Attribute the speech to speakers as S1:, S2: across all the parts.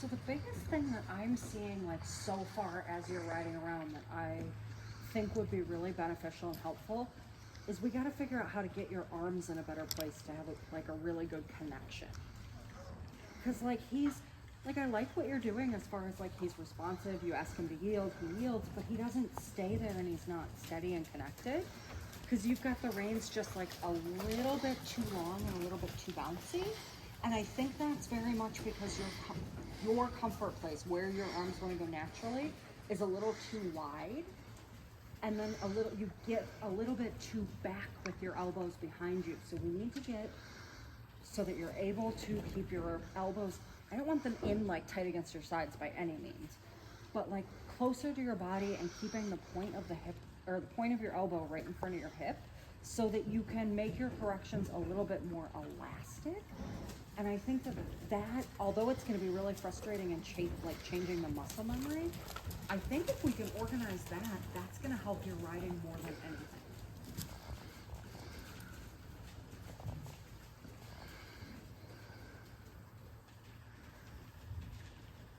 S1: So the biggest thing that I'm seeing like so far as you're riding around that I think would be really beneficial and helpful is we got to figure out how to get your arms in a better place to have like a really good connection. Because like I like what you're doing as far as like he's responsive, you ask him to yield, he yields, but he doesn't stay there and he's not steady and connected. Because you've got the reins just like a little bit too long and a little bit too bouncy. And I think that's very much because your comfort place, where your arms want to go naturally, is a little too wide. And then you get a little bit too back with your elbows behind you. So we need to get so that you're able to keep your elbows, I don't want them in like tight against your sides by any means, but like closer to your body and keeping the point of the hip or the point of your elbow right in front of your hip so that you can make your corrections a little bit more elastic. And I think that although it's going to be really frustrating and changing the muscle memory, I think if we can organize that, that's going to help your riding more than anything.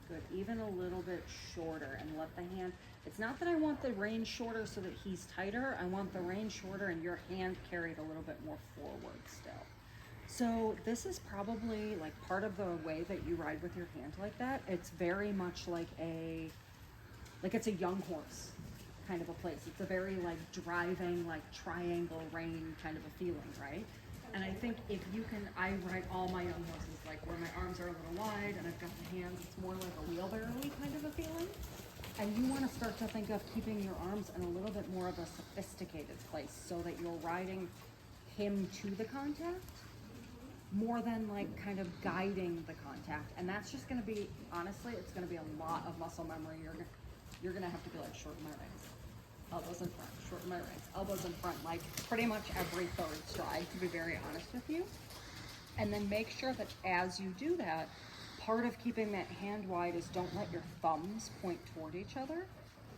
S1: Good, even a little bit shorter, and let the hand, it's not that I want the rein shorter so that he's tighter, I want the rein shorter and your hand carried a little bit more forward still. So this is probably like part of the way that you ride with your hand like that. It's very much like it's a young horse kind of a place. It's a very like driving, like triangle rein kind of a feeling, right? And I think if you can, I ride all my young horses like where my arms are a little wide and I've got the hands, it's more like a wheelbarrow-y kind of a feeling. And you want to start to think of keeping your arms in a little bit more of a sophisticated place so that you're riding him to the contact more than like kind of guiding the contact. And that's just going to be, honestly, it's going to be a lot of muscle memory. You're going to have to be like, shorten my reins, elbows in front, shorten my reins, elbows in front, like pretty much every third stride, to be very honest with you. And then make sure that as you do that, part of keeping that hand wide is don't let your thumbs point toward each other.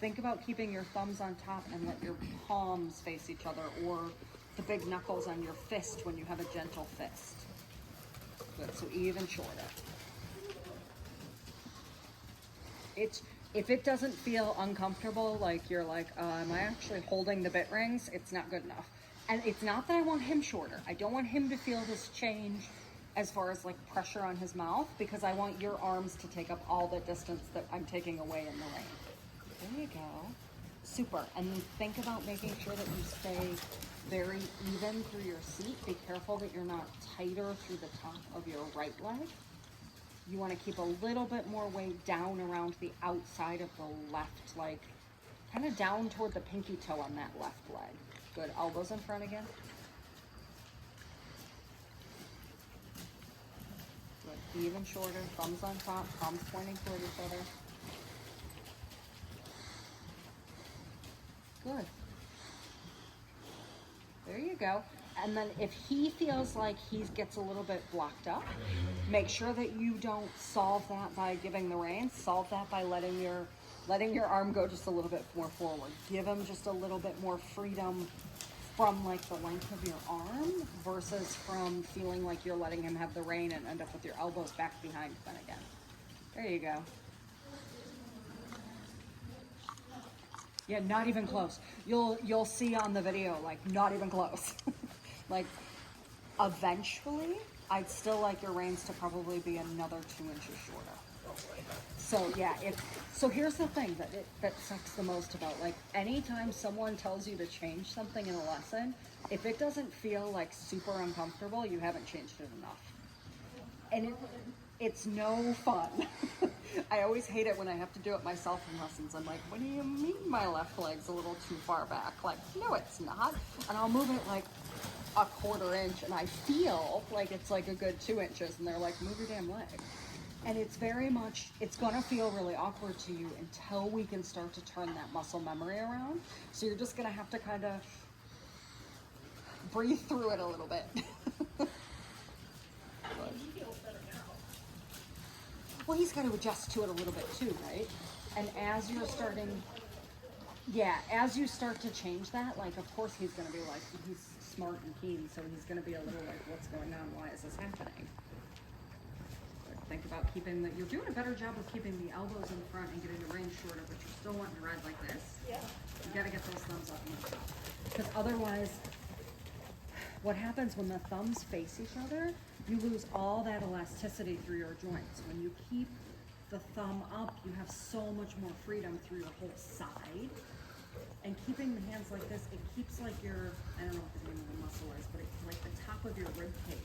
S1: Think about keeping your thumbs on top and let your palms face each other, or the big knuckles on your fist when you have a gentle fist. Good, so even shorter. If it doesn't feel uncomfortable, like you're like, am I actually holding the bit rings? It's not good enough. And it's not that I want him shorter. I don't want him to feel this change as far as like pressure on his mouth, because I want your arms to take up all the distance that I'm taking away in the rein. There you go. Super. And then think about making sure that you stay very even through your seat. Be careful that you're not tighter through the top of your right leg. You want to keep a little bit more weight down around the outside of the left leg, kind of down toward the pinky toe on that left leg. Good. Elbows in front again. Good. Even shorter. Thumbs on top. Palms pointing toward each other. Good. There you go. And then if he feels like he gets a little bit blocked up, make sure that you don't solve that by giving the reins. Solve that by letting your arm go just a little bit more forward. Give him just a little bit more freedom from like the length of your arm versus from feeling like you're letting him have the rein and end up with your elbows back behind then again. There you go. Yeah, not even close. You'll see on the video, like not even close. Like eventually, I'd still like your reins to probably be another 2 inches shorter. So yeah, so here's the thing that sucks the most about like anytime someone tells you to change something in a lesson, if it doesn't feel like super uncomfortable, you haven't changed it enough. And it's no fun. I always hate it when I have to do it myself in lessons. I'm like, what do you mean my left leg's a little too far back? Like, no, it's not. And I'll move it like a 1/4 inch and I feel like it's like a good 2 inches. And they're like, move your damn leg. And it's very much, it's gonna feel really awkward to you until we can start to turn that muscle memory around. So you're just gonna have to kind of breathe through it a little bit. Well, he's got to adjust to it a little bit too, right? And as you're starting, as you start to change that, like, of course he's going to be like, he's smart and keen, so he's going to be a little like, what's going on? Why is this happening? think about keeping you're doing a better job of keeping the elbows in front and getting the range shorter, but you're still wanting to ride like this.
S2: Yeah.
S1: You gotta get those thumbs up and the top. Because otherwise, what happens when the thumbs face each other, you lose all that elasticity through your joints. When you keep the thumb up, you have so much more freedom through your whole side. And keeping the hands like this, it keeps like your, I don't know what the name of the muscle is, but it's like the top of your rib cage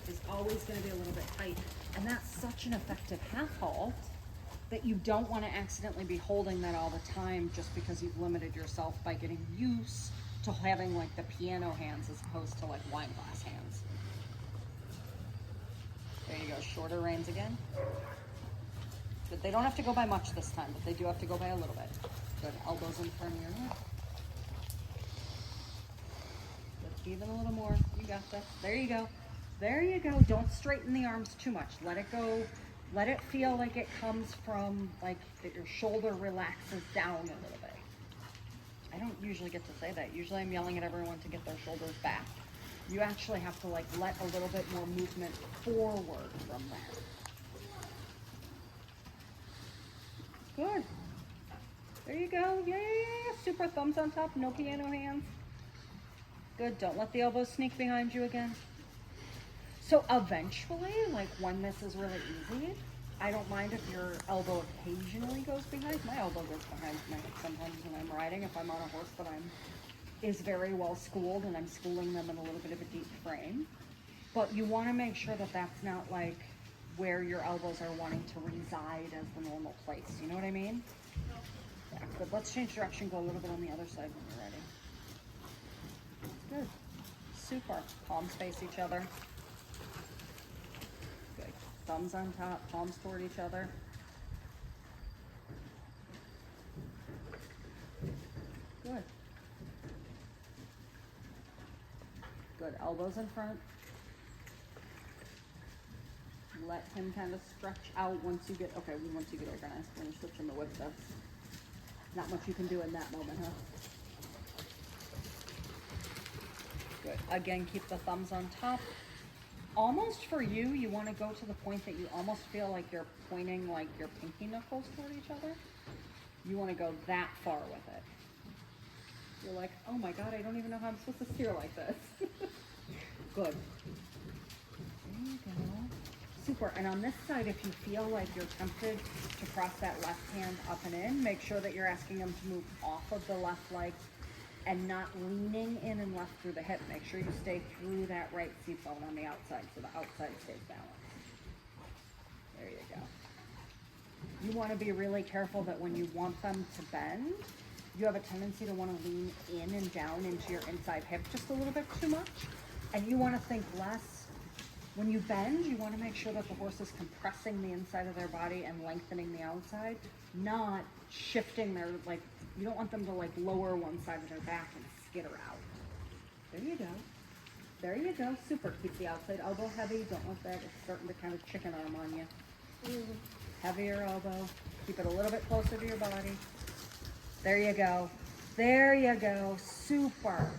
S1: is always gonna be a little bit tight. And that's such an effective half halt that you don't wanna accidentally be holding that all the time just because you've limited yourself by getting used to having like the piano hands as opposed to like wine glass hands. There you go, shorter reins again. But they don't have to go by much this time, but they do have to go by a little bit. Good, elbows in front of your neck. Lift even a little more, you got this. There you go. There you go, don't straighten the arms too much. Let it go, let it feel like it comes from, like that your shoulder relaxes down a little bit. I don't usually get to say that. Usually I'm yelling at everyone to get their shoulders back. You actually have to like let a little bit more movement forward from there. Good. There you go. Yeah. Super thumbs on top, no piano hands. Good, don't let the elbows sneak behind you again. So eventually, like when this is really easy, I don't mind if your elbow occasionally goes behind. My elbow goes behind my hip sometimes when I'm riding, if I'm on a horse that is very well schooled and I'm schooling them in a little bit of a deep frame. But you want to make sure that that's not like where your elbows are wanting to reside as the normal place. You know what I mean? Yeah, good. Let's change direction, go a little bit on the other side when you're ready. Good. Super. Palms face each other. Good. Thumbs on top, palms toward each other. Good. Good. Elbows in front. Let him kind of stretch out once you get, okay, once you get organized. When you're switching the whip, that's not much you can do in that moment, huh? Good. Again, keep the thumbs on top. Almost for you, you want to go to the point that you almost feel like you're pointing like your pinky knuckles toward each other. You want to go that far with it. You're like, oh my God, I don't even know how I'm supposed to steer like this. Good. There you go. Super. And on this side, if you feel like you're tempted to cross that left hand up and in, make sure that you're asking them to move off of the left leg and not leaning in and left through the hip. Make sure you stay through that right seat bone on the outside so the outside stays balanced. There you go. You want to be really careful that when you want them to bend, you have a tendency to want to lean in and down into your inside hip just a little bit too much. And you want to think less. When you bend, you want to make sure that the horse is compressing the inside of their body and lengthening the outside, not shifting their, like, you don't want them to like lower one side of their back and skitter out. There you go. There you go. Super. Keep the outside elbow heavy. Don't let that, it's starting to kind of chicken arm on you. Heavier elbow. Keep it a little bit closer to your body. There you go. There you go. Super.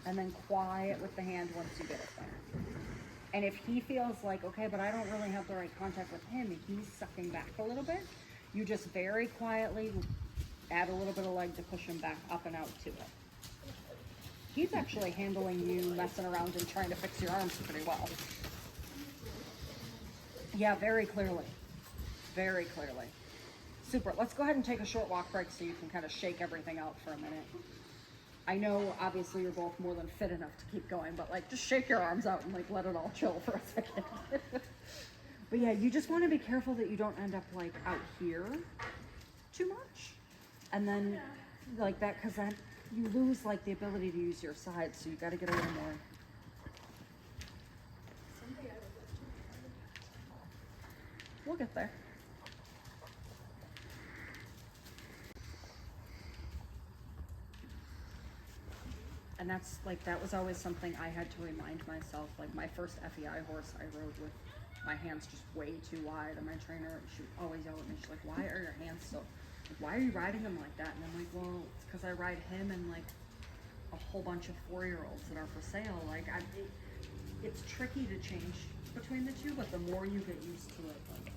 S1: And then quiet with the hand once you get it there. And if he feels like, okay, but I don't really have the right contact with him, he's sucking back a little bit, you just very quietly add a little bit of leg to push him back up and out to it. He's actually handling you messing around and trying to fix your arms pretty well. Yeah, very clearly. Very clearly. Super. Let's go ahead and take a short walk break so you can kind of shake everything out for a minute. I know obviously you're both more than fit enough to keep going, but like just shake your arms out and like let it all chill for a second. But yeah, you just want to be careful that you don't end up like out here too much. And then like that, because then you lose like the ability to use your sides, so you got to get a little more. We'll get there. And that's like, that was always something I had to remind myself. Like my first FEI horse I rode with my hands just way too wide, and my trainer, she would always yell at me. She's like, why are your hands so, like, why are you riding them like that? And I'm like, well, it's because I ride him and like a whole bunch of 4-year-olds that are for sale. Like it's tricky to change between the two, but the more you get used to it, like,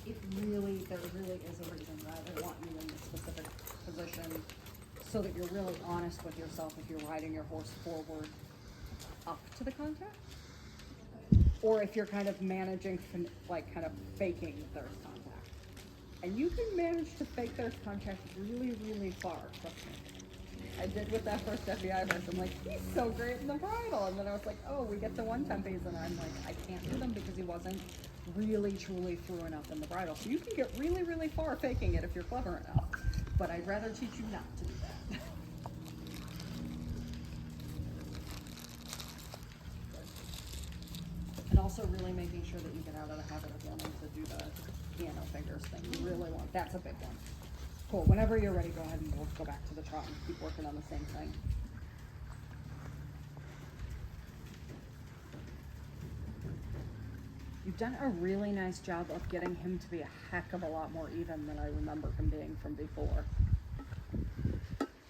S1: there really is a reason why they want you in this specific position, so that you're really honest with yourself if you're riding your horse forward up to the contact, or if you're kind of managing, like kind of faking there's contact. And you can manage to fake there's contact really far, trust me. I did with that first FBI horse. I'm like, he's so great in the bridle. And then I was like, oh, we get the 110 and I'm like, I can't do them because he wasn't really truly through enough in the bridle. So you can get really far faking it if you're clever enough. But I'd rather teach you not to do that. And also really making sure that you get out of the habit of wanting to do the piano fingers thing. You really want, that's a big one. Cool, whenever you're ready, go ahead and we'll go back to the trot and keep working on the same thing. You've done a really nice job of getting him to be a heck of a lot more even than I remember him being from before.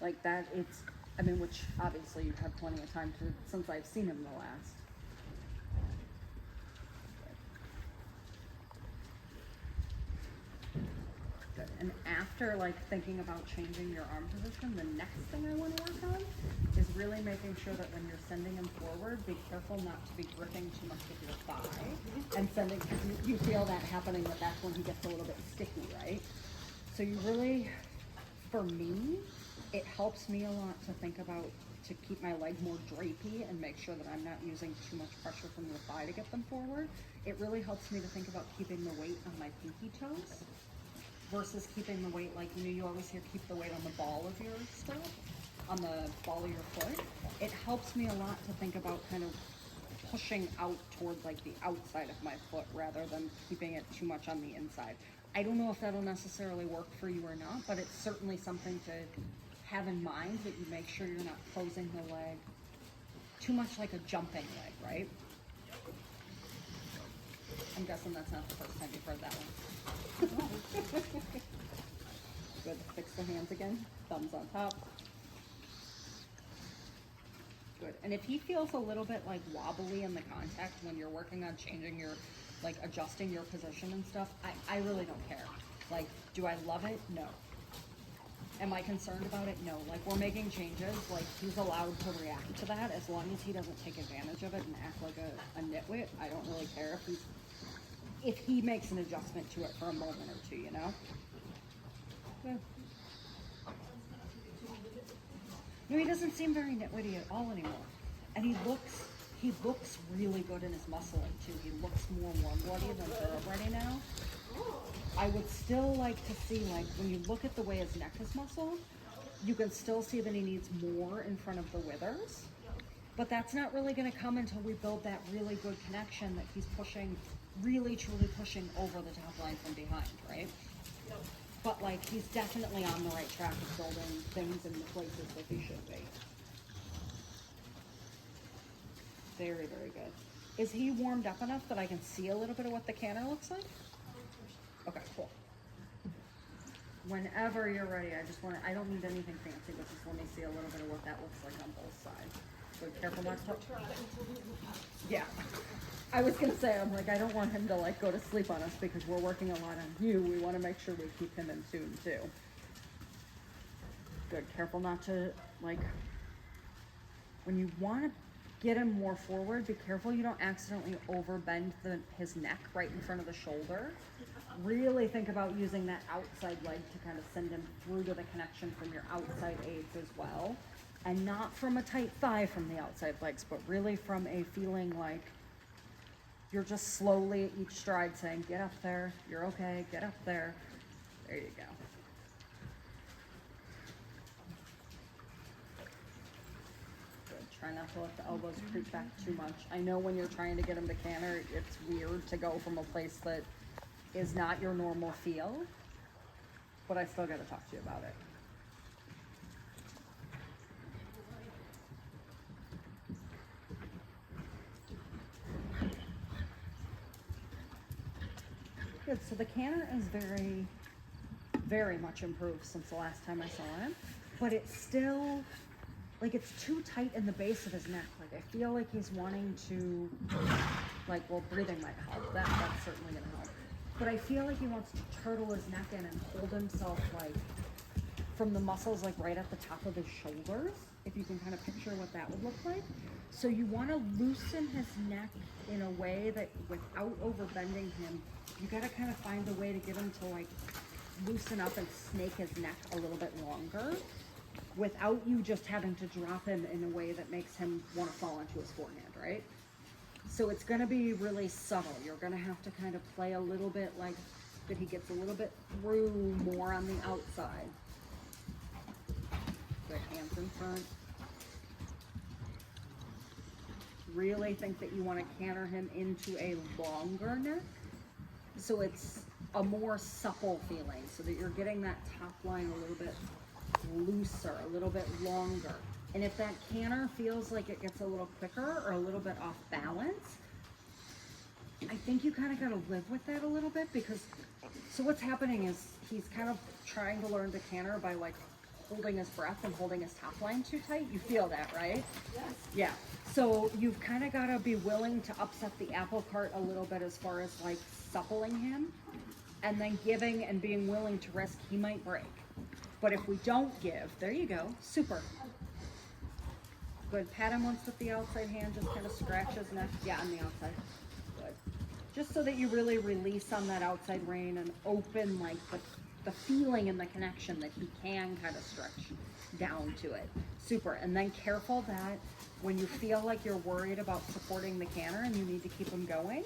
S1: Like that, it's, I mean, which obviously you've had plenty of time to, since I've seen him the last. Good. And after like thinking about changing your arm position, the next thing I want to work on is really making sure that when you're sending him forward, be careful not to be gripping too much with your thigh and sending, because you feel that happening, that's when he gets a little bit sticky, right? So you really, for me, it helps me a lot to think about, to keep my leg more drapey and make sure that I'm not using too much pressure from the thigh to get them forward. It really helps me to think about keeping the weight on my pinky toes versus keeping the weight, like, you know, you always hear keep the weight on the ball of your stirrup, on the ball of your foot. It helps me a lot to think about kind of pushing out towards like the outside of my foot rather than keeping it too much on the inside. I don't know if that'll necessarily work for you or not, but it's certainly something to have in mind, that you make sure you're not closing the leg too much like a jumping leg, right? I'm guessing that's not the first time you've heard that one. Good, fix the hands again, thumbs on top. Good, and if he feels a little bit like wobbly in the contact when you're working on changing your, like adjusting your position and stuff, I really don't care. Like, do I love it? No. Am I concerned about it? No. Like, we're making changes, like he's allowed to react to that as long as he doesn't take advantage of it and act like a nitwit. I don't really care if he makes an adjustment to it for a moment or two, you know? Yeah. No, he doesn't seem very nitwitty at all anymore. And he looks really good in his muscling too. He looks more warm-blooded than thoroughbred now. I would still like to see, like, when you look at the way his neck is muscled, you can still see that he needs more in front of the withers. But that's not really going to come until we build that really good connection that he's pushing, really truly pushing over the top line from behind, right? But like, he's definitely on the right track of building things in the places that he should be. Very, very good. Is he warmed up enough that I can see a little bit of what the canter looks like? Okay, cool. Whenever you're ready, I don't need anything fancy, but just let me see a little bit of what that looks like on both sides. So careful not to. Yeah. I was gonna say, I'm like, I don't want him to like go to sleep on us because we're working a lot on you. We want to make sure we keep him in tune too. Good. Careful not to, like, when you want to get him more forward, be careful you don't accidentally overbend his neck right in front of the shoulder. Really think about using that outside leg to kind of send him through to the connection from your outside aids as well. And not from a tight thigh from the outside legs, but really from a feeling like you're just slowly at each stride saying, get up there, you're okay, get up there. There you go. Good. Try not to let the elbows creep back too much. I know when you're trying to get him to canter, it's weird to go from a place that is not your normal feel, but I still got to talk to you about it. Good, so the canter is very, very much improved since the last time I saw him, but it's still, like, it's too tight in the base of his neck. Like, I feel like he's wanting to Like, well, breathing might help. That's certainly gonna help. But I feel like he wants to turtle his neck in and hold himself like from the muscles like right at the top of his shoulders. If you can kind of picture what that would look like. So you want to loosen his neck in a way that without overbending him, you got to kind of find a way to get him to like loosen up and snake his neck a little bit longer without you just having to drop him in a way that makes him want to fall onto his forehand, right? So it's going to be really subtle. You're going to have to kind of play a little bit like that he gets a little bit through more on the outside. Good, hands in front. Really think that you want to canter him into a longer neck. So it's a more supple feeling so that you're getting that top line a little bit looser, a little bit longer. And if that canter feels like it gets a little quicker or a little bit off balance, I think you kind of got to live with that a little bit because, so what's happening is he's kind of trying to learn to canter by like holding his breath and holding his top line too tight. You feel that, right?
S2: Yes.
S1: Yeah. So you've kind of got to be willing to upset the apple cart a little bit as far as like suppling him and then giving and being willing to risk he might break. But if we don't give, there you go. Super. Good. Pat him once with the outside hand, just kind of scratch his neck. Yeah, on the outside. Good. Just so that you really release on that outside rein and open like the feeling and the connection that he can kind of stretch down to it. Super. And then careful that when you feel like you're worried about supporting the canter and you need to keep him going,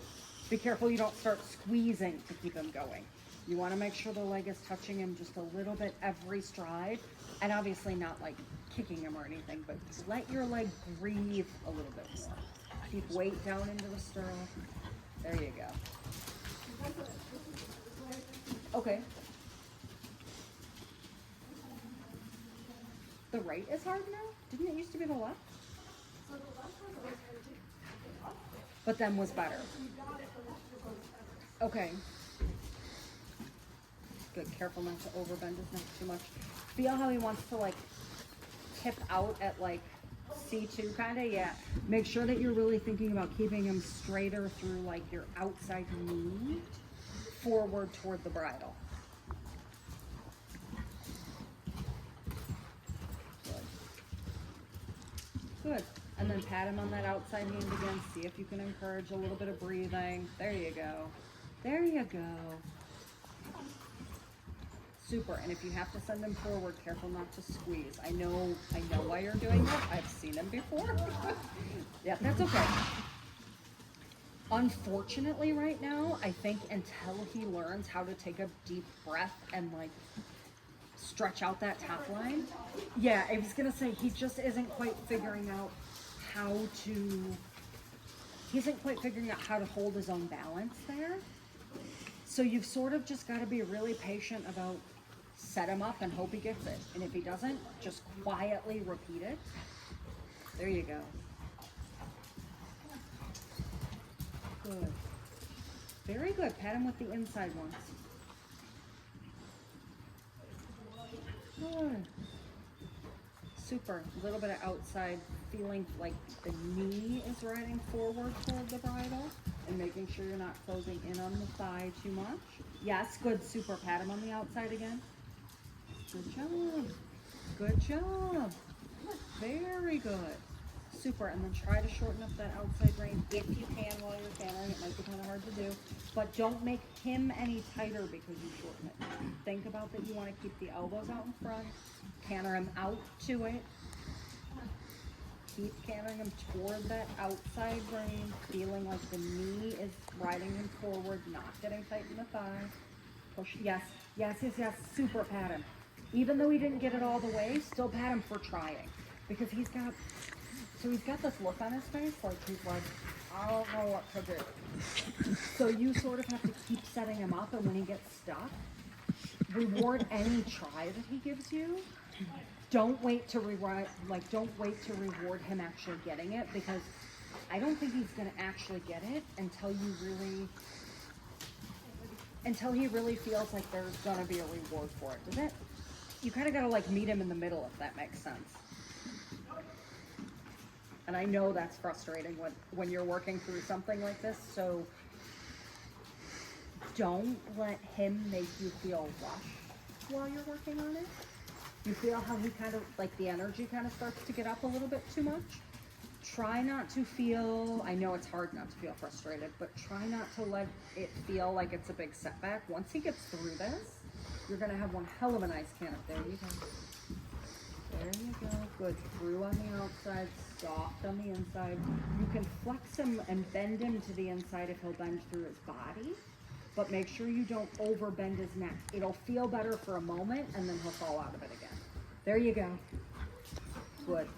S1: be careful you don't start squeezing to keep him going. You want to make sure the leg is touching him just a little bit every stride, and obviously not like kicking him or anything, but let your leg breathe a little bit more. Keep weight down into the stirrup. There you go. Okay. The right is hard now? Didn't it used to be the left?
S2: So the left was always hard to pick up.
S1: But then was better.
S2: We got it, the left was always better.
S1: Okay. Good, careful not to overbend his neck too much. Feel how he wants to like tip out at like C2 kind of, yeah. Make sure that you're really thinking about keeping him straighter through like your outside knee forward toward the bridle. Good. And then pat him on that outside hand again. See if you can encourage a little bit of breathing. There you go. There you go. Super. And if you have to send him forward, careful not to squeeze. I know why you're doing that. I've seen him before. Yeah, that's okay. Unfortunately, right now, I think until he learns how to take a deep breath and like stretch out that top line. Yeah, I was gonna say he just isn't quite figuring out how to. He isn't quite figuring out how to hold his own balance there. So you've sort of just got to be really patient about set him up and hope he gets it. And if he doesn't, just quietly repeat it. There you go. Good. Very good. Pat him with the inside ones. Good. Super. A little bit of outside feeling like the knee is riding forward toward the bridle and making sure you're not closing in on the thigh too much. Yes, good. Super. Pat him on the outside again. Good job. Good job. Very good. Super. And then try to shorten up that outside rein if you can while you're cantering. It might be kind of hard to do. But don't make him any tighter because you shorten it. Think about that you want to keep the elbows out in front. Canter him out to it. Keep cantering him toward that outside rein, feeling like the knee is riding him forward, not getting tight in the thigh. Push. Yes. Yes, yes, yes. Super pat him. Even though he didn't get it all the way, still pat him for trying. Because he's got this look on his face, like he's like, I don't know what to do. So you sort of have to keep setting him up, and when he gets stuck, reward any try that he gives you. Don't wait to reward him actually getting it, because I don't think he's gonna actually get it until he really feels like there's gonna be a reward for it. Does it? You kind of gotta like meet him in the middle, if that makes sense. And I know that's frustrating when you're working through something like this, so don't let him make you feel rushed while you're working on it. You feel how he kind of, like the energy kind of starts to get up a little bit too much? Try not to feel, I know it's hard not to feel frustrated, but try not to let it feel like it's a big setback. Once he gets through this, you're gonna have one hell of a nice canop. There you go. There you go. Good. Through on the outside, soft on the inside. You can flex him and bend him to the inside if he'll bend through his body, but make sure you don't overbend his neck. It'll feel better for a moment and then he'll fall out of it again. There you go. Good.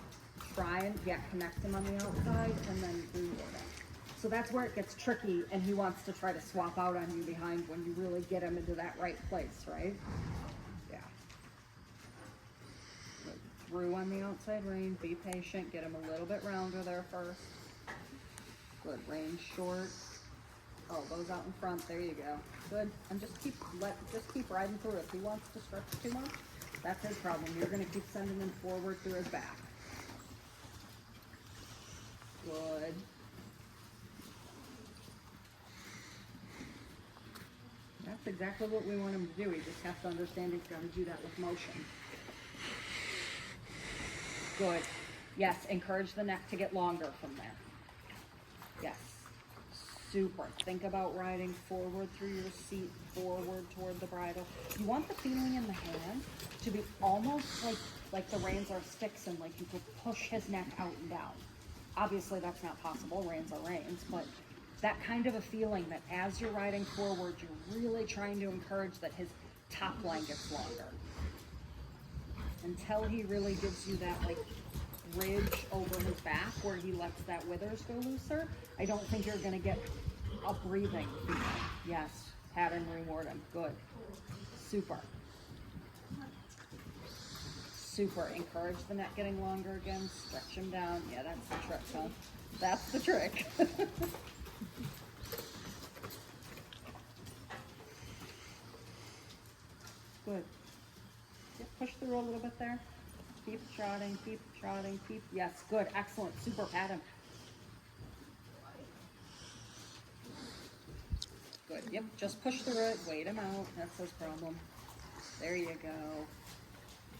S1: Try and, yeah, connect him on the outside and then reward it. So that's where it gets tricky and he wants to try to swap out on you behind when you really get him into that right place, right? Yeah. Good. Through on the outside rein, be patient, get him a little bit rounder there first. Good, rein short. Oh, goes out in front, there you go. Good, and just keep riding through. If he wants to stretch too much, that's his problem. You're gonna keep sending him forward through his back. Good. That's exactly what we want him to do. He just has to understand he's got to do that with motion. Good. Yes, encourage the neck to get longer from there. Yes. Super. Think about riding forward through your seat, forward toward the bridle. You want the feeling in the hand to be almost like the reins are sticks and like you could push his neck out and down. Obviously that's not possible, reins are reins, but that kind of a feeling that as you're riding forward, you're really trying to encourage that his top line gets longer. Until he really gives you that like ridge over his back where he lets that withers go looser, I don't think you're gonna get a breathing feeling. Yes, pattern reward him, good. Super. Super, encourage the neck getting longer again, stretch him down. Yeah, that's the trick, huh? That's the trick. Good. Yep, push through a little bit there. Keep trotting, keep, yes, good, excellent, super, pat him. Good, yep, just push through it, wait him out, that's his problem. There you go.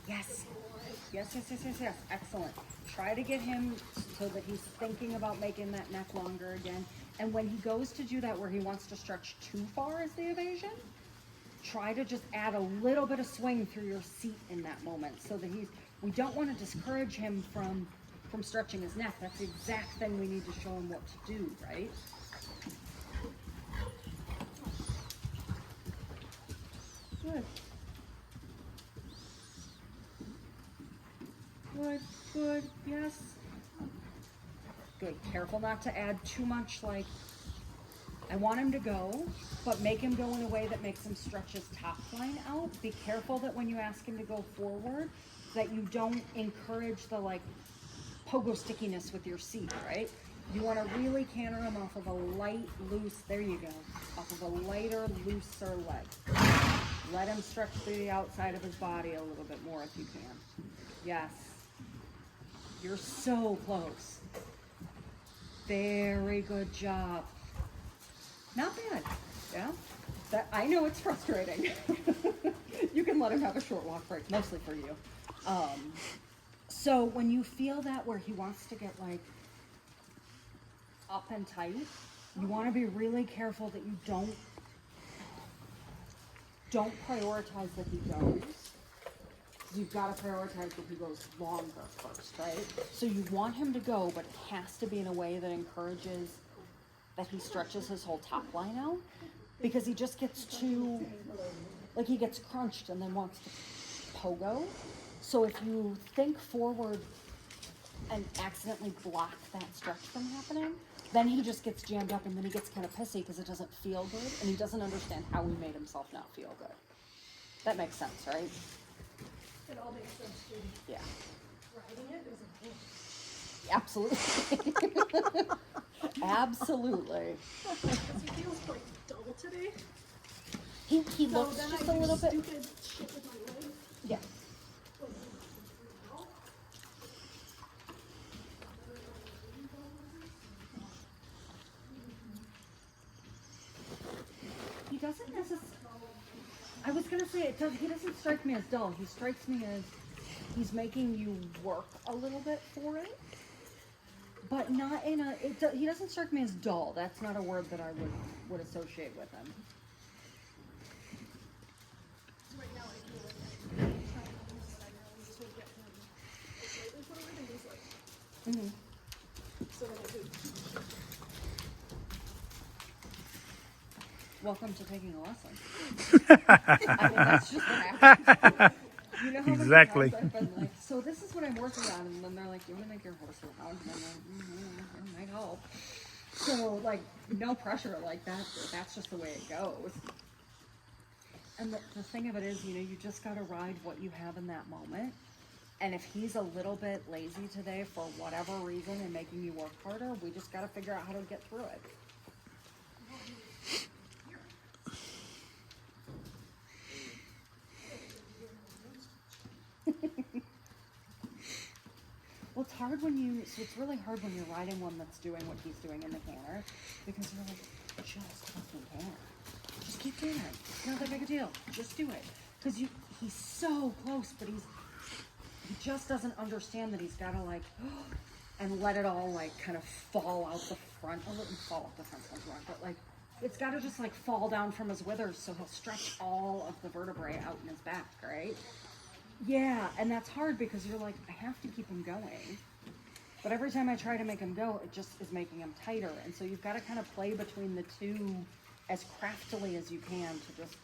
S1: Yes, yes, excellent. Try to get him so that he's thinking about making that neck longer again. And when he goes to do that where he wants to stretch too far as the evasion, try to just add a little bit of swing through your seat in that moment so that we don't want to discourage him from stretching his neck. That's the exact thing we need to show him what to do, right? Good. Good, good, yes. Good, careful not to add too much, like, I want him to go, but make him go in a way that makes him stretch his top line out. Be careful that when you ask him to go forward, that you don't encourage the like pogo stickiness with your seat, right? You want to really canter him off of a light, loose, there you go, off of a lighter, looser leg. Let him stretch through the outside of his body a little bit more if you can. Yes. You're so close. Very good job. Not bad, yeah? I know it's frustrating. You can let him have a short walk break, mostly for you. So when you feel that where he wants to get like up and tight, you want to be really careful that you don't prioritize that he goes. You've got to prioritize that he goes longer first, right? So you want him to go, but it has to be in a way that encourages that he stretches his whole top line out, because he just gets too, like he gets crunched and then wants to pogo. So if you think forward and accidentally block that stretch from happening, then he just gets jammed up and then he gets kind of pissy because it doesn't feel good and he doesn't understand how he made himself not feel good. That makes sense, right?
S2: It all makes sense to
S1: Yeah.
S2: riding it is a
S1: Absolutely. Absolutely.
S2: because he feels quite dull today.
S1: He
S2: So
S1: looks
S2: then
S1: just
S2: I
S1: a
S2: do
S1: little bit.
S2: stupid shit with my legs.
S1: Yeah. he doesn't strike me as dull. He strikes me as he's making you work a little bit for it, but not in a. He doesn't strike me as dull. That's not a word that I would associate with him.
S2: So right now I feel like I'm trying to do what I know to get him slightly forward, and he's like,
S1: Mm-hmm.
S2: so then I do.
S1: Welcome to taking a lesson. I mean, that's just what happens. You know how many
S3: Exactly.
S1: times I've been like, so this is what I'm working on, and then they're like, you want to make your horse loud? And I'm like, it might help. So, like, no pressure like that. That's just the way it goes. And the thing of it is, you know, you just got to ride what you have in that moment. And if he's a little bit lazy today for whatever reason and making you work harder, we just got to figure out how to get through it. Well, it's hard it's really hard when you're riding one that's doing what he's doing in the canter, because you're like, just fucking canter. Just keep doing it. It's not that big a deal. Just do it. Because he's so close, but he just doesn't understand that he's gotta like, and let it all like kind of fall out the front. I wouldn't fall out the front, sounds wrong, but like, it's gotta just like fall down from his withers so he'll stretch all of the vertebrae out in his back, right? Yeah, and that's hard because you're like, I have to keep him going. But every time I try to make him go, it just is making him tighter. And so you've got to kind of play between the two as craftily as you can to just,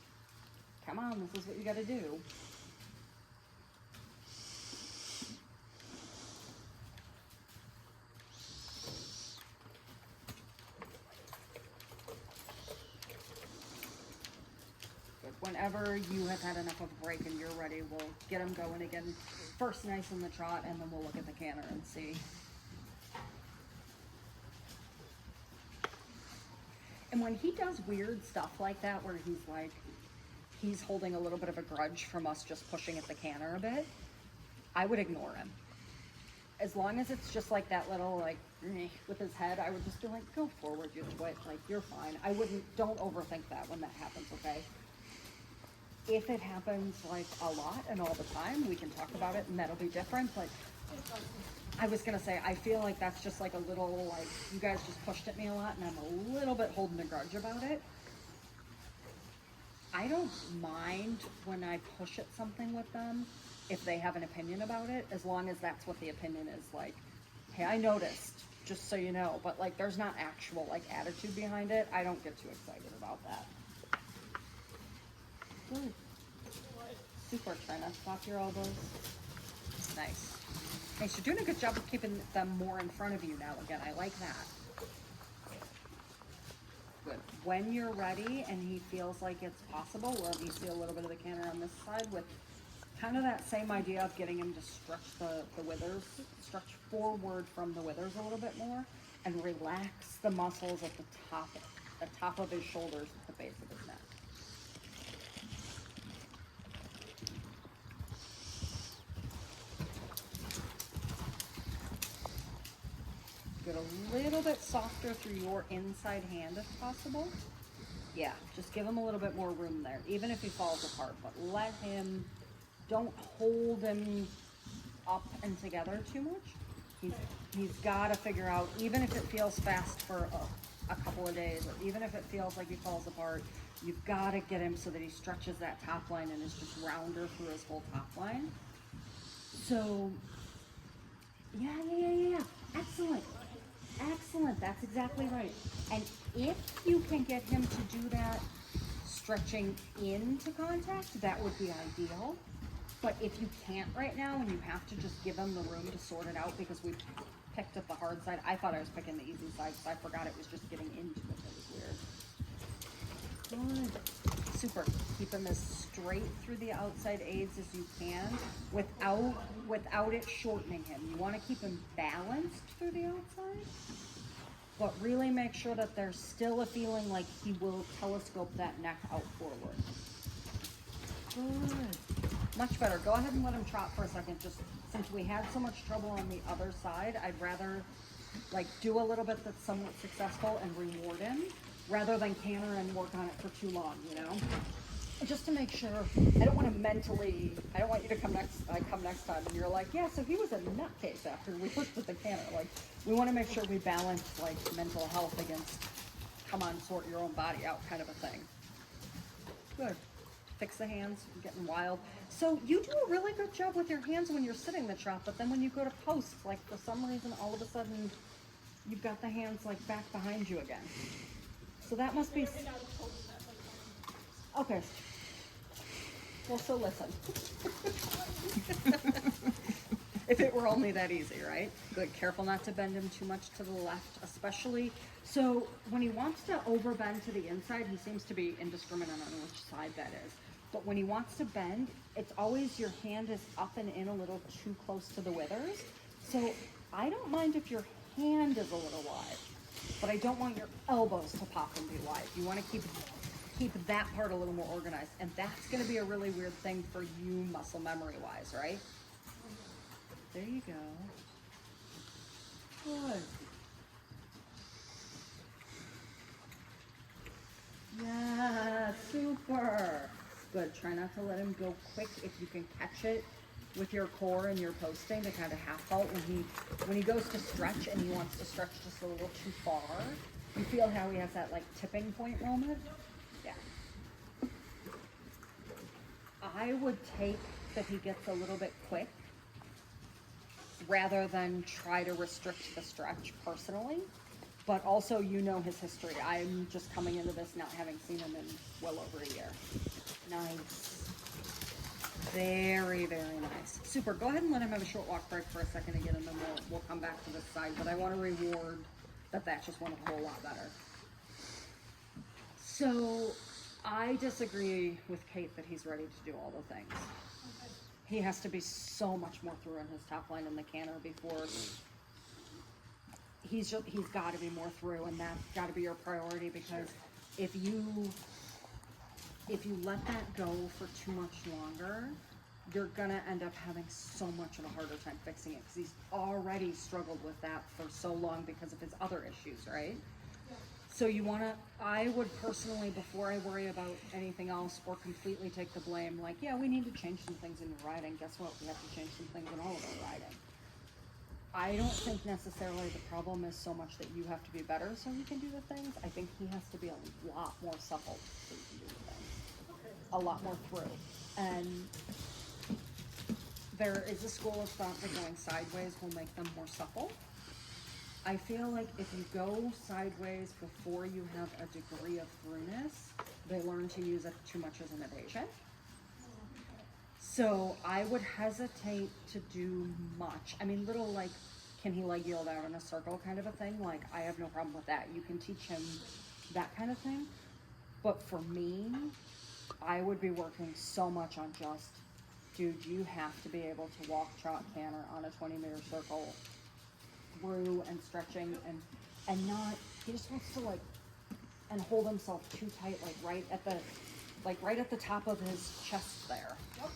S1: come on, this is what you got to do. Whenever you have had enough of a break and you're ready, we'll get him going again. First nice in the trot, and then we'll look at the canter and see. And when he does weird stuff like that, where he's like, he's holding a little bit of a grudge from us just pushing at the canter a bit, I would ignore him. As long as it's just like that little, like, with his head, I would just be like, go forward, you twit, like, you're fine. Don't overthink that when that happens, okay? If it happens like a lot and all the time, we can talk about it and that'll be different. But I was gonna say, I feel like that's just like a little, like, you guys just pushed at me a lot and I'm a little bit holding a grudge about it. I don't mind when I push at something with them if they have an opinion about it, as long as that's what the opinion is. Like, hey, I noticed, just so you know, but like there's not actual like attitude behind it. I don't get too excited about that. Good. Super, trying not to pop your elbows. Nice. Nice, you're doing a good job of keeping them more in front of you now again. I like that. Good. When you're ready and he feels like it's possible, let me see a little bit of the canter on this side with kind of that same idea of getting him to stretch the withers, stretch forward from the withers a little bit more and relax the muscles at the top of his shoulders at the base of his neck. Get a little bit softer through your inside hand if possible. Yeah, just give him a little bit more room there, even if he falls apart, but don't hold him up and together too much. He's got to figure out, even if it feels fast for a couple of days, or even if it feels like he falls apart, you've got to get him so that he stretches that top line and is just rounder through his whole top line. So, yeah. Excellent. Excellent, that's exactly right. And if you can get him to do that stretching into contact, that would be ideal. But if you can't right now and you have to just give him the room to sort it out because we picked up the hard side, I thought I was picking the easy side because I forgot it was just getting into it. That was weird. Good. Super. Keep him as straight through the outside aids as you can without it shortening him. You want to keep him balanced through the outside, but really make sure that there's still a feeling like he will telescope that neck out forward. Good. Much better. Go ahead and let him trot for a second. Just since we had so much trouble on the other side, I'd rather like do a little bit that's somewhat successful and reward him rather than canter and work on it for too long, you know? just to make sure, I don't want to mentally, I don't want you to come next time and you're like, yeah, so he was a nutcase after we looked at the canner. Like, we want to make sure we balance like mental health against, come on, sort your own body out kind of a thing. Good. Fix the hands, you're getting wild. So you do a really good job with your hands when you're sitting the chop, but then when you go to post, like for some reason, all of a sudden, you've got the hands like back behind you again. So that must be,
S2: And now the cold is that, like,
S1: okay. Well, so listen. If it were only that easy, right? Good, careful not to bend him too much to the left, especially. So when he wants to overbend to the inside, he seems to be indiscriminate on which side that is. But when he wants to bend, it's always your hand is up and in a little too close to the withers. So I don't mind if your hand is a little wide, but I don't want your elbows to pop and be wide. You want to keep that part a little more organized, and that's going to be a really weird thing for you muscle memory wise, right? There you go. Good. Yeah, super. Good. Try not to let him go quick. If you can catch it with your core and your posting to kind of half halt when he goes to stretch and he wants to stretch just a little too far. You feel how he has that like tipping point moment? Yeah. I would take that he gets a little bit quick rather than try to restrict the stretch personally. But also, you know his history. I'm just coming into this not having seen him in well over a year. Nice. Very, very nice. Super. Go ahead and let him have a short walk break for a second again, and then we'll come back to this side. But I want to reward that just went a whole lot better. So I disagree with Kate that he's ready to do all the things. He has to be so much more through in his top line in the canter before he's got to be more through, and that's got to be your priority, because if you let that go for too much longer, you're gonna end up having so much of a harder time fixing it, because he's already struggled with that for so long because of his other issues, right? So I would personally, before I worry about anything else or completely take the blame, like, yeah, we need to change some things in your riding. Guess what? We have to change some things in all of our riding. I don't think necessarily the problem is so much that you have to be better so you can do the things. I think he has to be a lot more supple so you can do the things. A lot more through. And there is a school of thought that going sideways will make them more supple. I feel like if you go sideways before you have a degree of throughness, they learn to use it too much as an evasion. So I would hesitate to do much. I mean, little like, can he leg yield out in a circle kind of a thing? Like, I have no problem with that. You can teach him that kind of thing. But for me, I would be working so much on just, dude, you have to be able to walk, trot, canter on a 20-meter circle through and stretching and not, he just wants to like, and hold himself too tight, like right at the top of his chest there.
S2: Yep.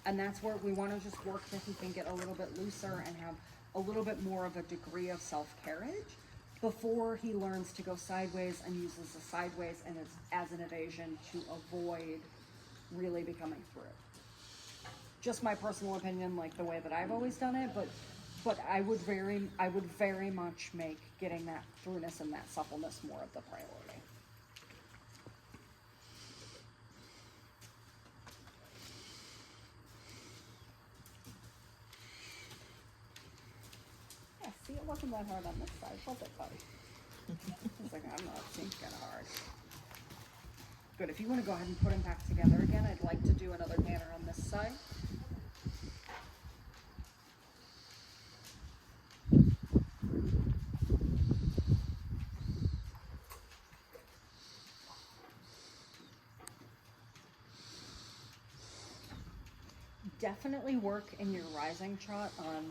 S1: And that's where we want to just work that he can get a little bit looser and have a little bit more of a degree of self-carriage before he learns to go sideways and uses the sideways and it's as an evasion to avoid really becoming through. Just my personal opinion, like the way that I've always done it, but I would very much make getting that throughness and that suppleness more of the priority. Yeah, see, it wasn't that hard on this side, was it, buddy? It's like, I don't know, it seems kind of hard. Good, if you want to go ahead and put them back together again, I'd like to do another canter on this side. Definitely work in your rising trot on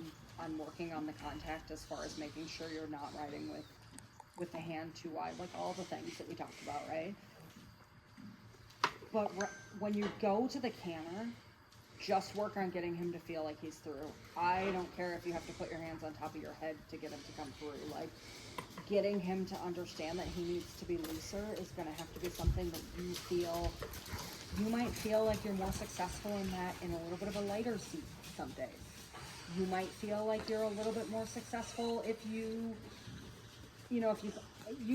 S1: working on the contact as far as making sure you're not riding with the hand too wide, like all the things that we talked about, right? But when you go to the canter, just work on getting him to feel like he's through. I don't care if you have to put your hands on top of your head to get him to come through. Like, getting him to understand that he needs to be looser is gonna have to be something that you might feel like you're more successful in that in a little bit of a lighter seat some days. You might feel like you're a little bit more successful if you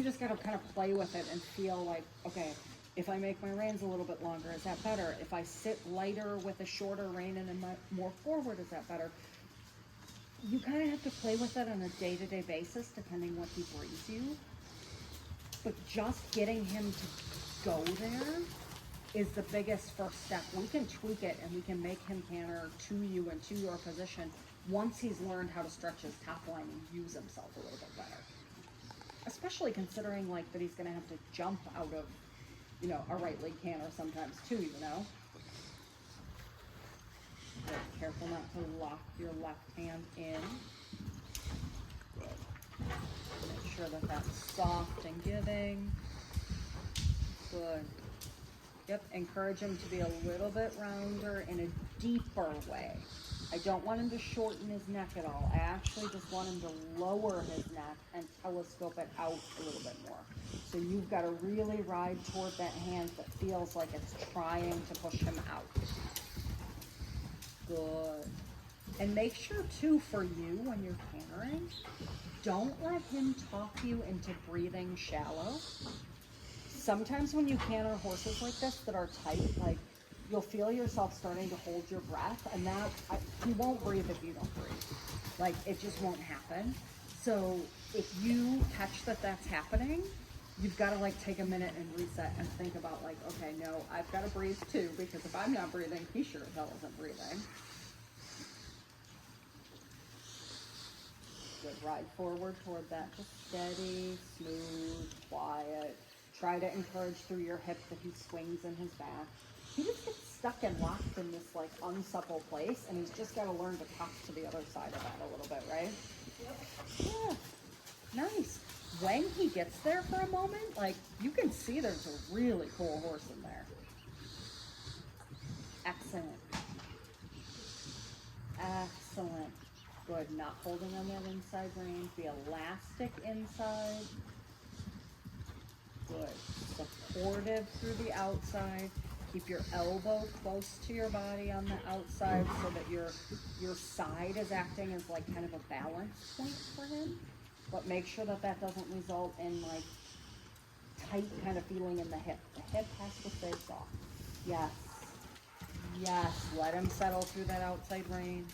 S1: just gotta kind of play with it and feel like, okay, if I make my reins a little bit longer, is that better? If I sit lighter with a shorter rein and more forward, is that better? You kind of have to play with it on a day-to-day basis, depending what he brings you. But just getting him to go there is the biggest first step. We can tweak it and we can make him canter to you and to your position once he's learned how to stretch his top line and use himself a little bit better. Especially considering like that he's gonna have to jump out of, a right leg canter sometimes too, Good. Careful not to lock your left hand in. Good. Make sure that that's soft and giving. Good. Yep, encourage him to be a little bit rounder in a deeper way. I don't want him to shorten his neck at all. I actually just want him to lower his neck and telescope it out a little bit more. So you've got to really ride toward that hand that feels like it's trying to push him out. Good. And make sure too, for you when you're cantering, don't let him talk you into breathing shallow. Sometimes when you canter horses like this that are tight, like you'll feel yourself starting to hold your breath, and he won't breathe if you don't breathe. Like it just won't happen. So if you catch that that's happening, you've got to like take a minute and reset and think about like, okay, no, I've got to breathe too, because if I'm not breathing, he sure as hell isn't breathing. Good, ride forward toward that, just steady, smooth, quiet. Try to encourage through your hip that he swings in his back. He just gets stuck and locked in this like unsupple place, and he's just got to learn to tuck to the other side of that a little bit, right? Yep. Yeah, nice. When he gets there for a moment, like you can see there's a really cool horse in there. Excellent. Excellent. Good, not holding on that inside rein. Be elastic inside. Good. Supportive through the outside. Keep your elbow close to your body on the outside so that your side is acting as like kind of a balance point for him. But make sure that that doesn't result in like tight kind of feeling in the hip. The hip has to stay soft. Yes. Yes. Let him settle through that outside rein.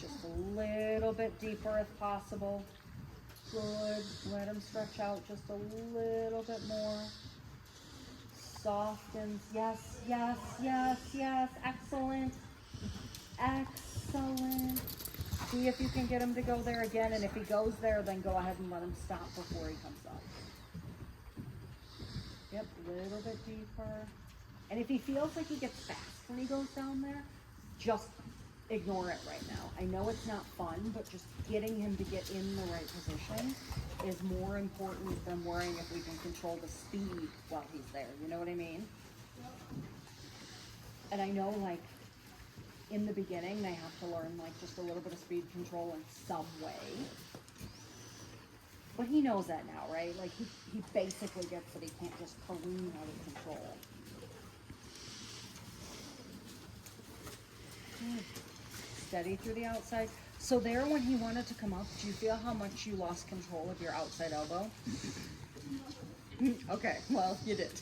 S1: Just a little bit deeper if possible. Good. Let him stretch out just a little bit more. Softens. Yes, yes, yes, yes. Excellent. Excellent. See if you can get him to go there again, and if he goes there, then go ahead and let him stop before he comes up. Yep, a little bit deeper. And if he feels like he gets fast when he goes down there, just ignore it right now. I know it's not fun, but just getting him to get in the right position is more important than worrying if we can control the speed while he's there. You know what I mean? And I know, like, in the beginning, they have to learn, like, just a little bit of speed control in some way. But he knows that now, right? Like, he basically gets that he can't just careen out of control. Good. Steady through the outside. So there, when he wanted to come up, do you feel how much you lost control of your outside elbow? Okay, well, you did.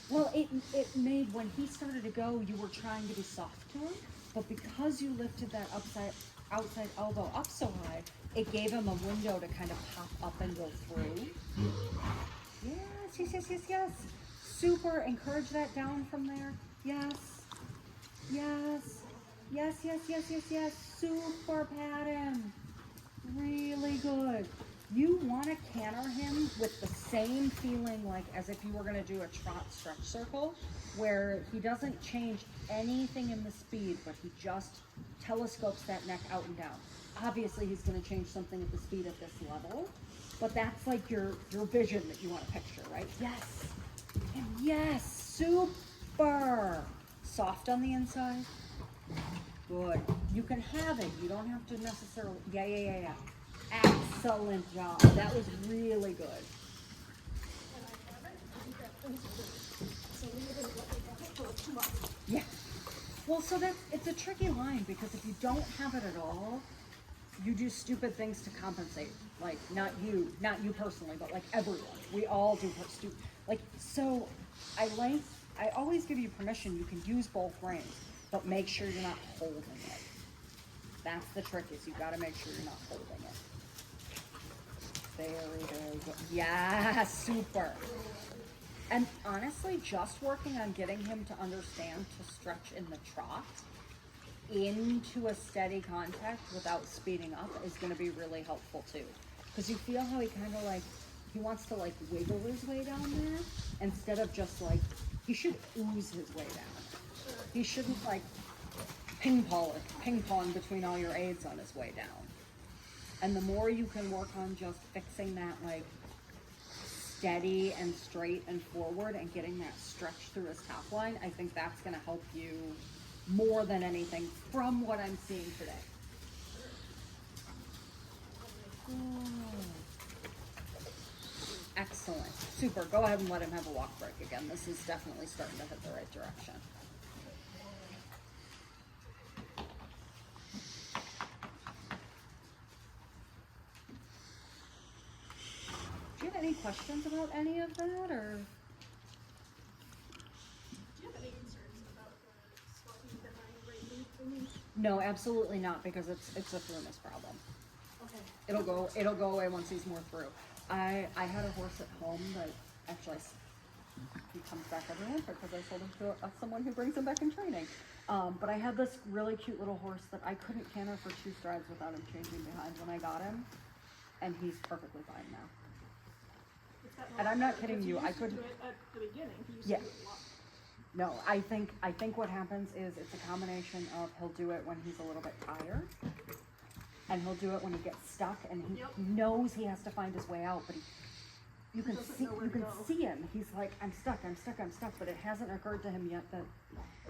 S1: Well, it made, when he started to go, you were trying to be soft to him, but because you lifted that outside elbow up so high, it gave him a window to kind of pop up and go through. Yes, yes, yes, yes, yes. Super. Encourage that down from there. Yes. Yes. Yes, yes, yes, yes, yes. Super pat him. Really good. You want to canter him with the same feeling like as if you were going to do a trot stretch circle, where he doesn't change anything in the speed, but he just telescopes that neck out and down. Obviously, he's going to change something at the speed at this level, but that's like your vision that you want to picture, right? Yes. And yes, super. Soft on the inside. Good. You can have it. You don't have to necessarily, yeah. Excellent job. That was really good.
S2: And I have it, and that things are good. So we didn't let me have it for 2 months.
S1: Yeah. Well, so it's a tricky line because if you don't have it at all, you do stupid things to compensate. Like not you personally, but like everyone. We all do stupid. Like so, I always give you permission. You can use both reins, but make sure you're not holding it. That's the trick. Is you got to make sure you're not holding it. Very good. Yeah, super. And honestly, just working on getting him to understand to stretch in the trot into a steady contact without speeding up is going to be really helpful too. Because you feel how he kind of like, he wants to like wiggle his way down there instead of just like, he should ooze his way down. He shouldn't like ping pong between all your aids on his way down. And the more you can work on just fixing that like steady and straight and forward and getting that stretch through his top line, I think that's going to help you more than anything from what I'm seeing today. Excellent. Super. Go ahead and let him have a walk break again. This is definitely starting to hit the right direction. Do you have any questions about any of that, or?
S2: Do you have any concerns about the swapping behind railing for me?
S1: No, absolutely not, because it's a throughness problem.
S2: Okay.
S1: It'll go away once he's more through. I had a horse at home that actually he comes back every winter because I sold him to someone who brings him back in training. But I had this really cute little horse that I couldn't canter for 2 strides without him changing behind when I got him, and he's perfectly fine now.
S2: It's that
S1: And I'm not kidding
S2: because
S1: you, I
S2: used to
S1: couldn't-
S2: do it at the beginning. He used
S1: Yeah.
S2: to do it a lot.
S1: No, I think what happens is it's a combination of he'll do it when he's a little bit tired, and he'll do it when he gets stuck, and he
S2: Yep.
S1: knows he has to find his way out, but you can
S2: Doesn't
S1: see
S2: know where
S1: you
S2: to
S1: can
S2: go.
S1: see him. He's like, I'm stuck, but it hasn't occurred to him yet that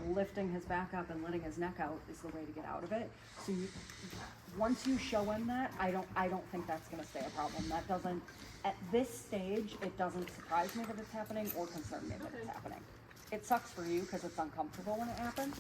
S1: lifting his back up and letting his neck out is the way to get out of it. So once you show him that, I don't think that's going to stay a problem. That doesn't, at this stage, it doesn't surprise me that it's happening or concern me that it's
S2: Okay.
S1: happening. It sucks for you because it's uncomfortable when it happens,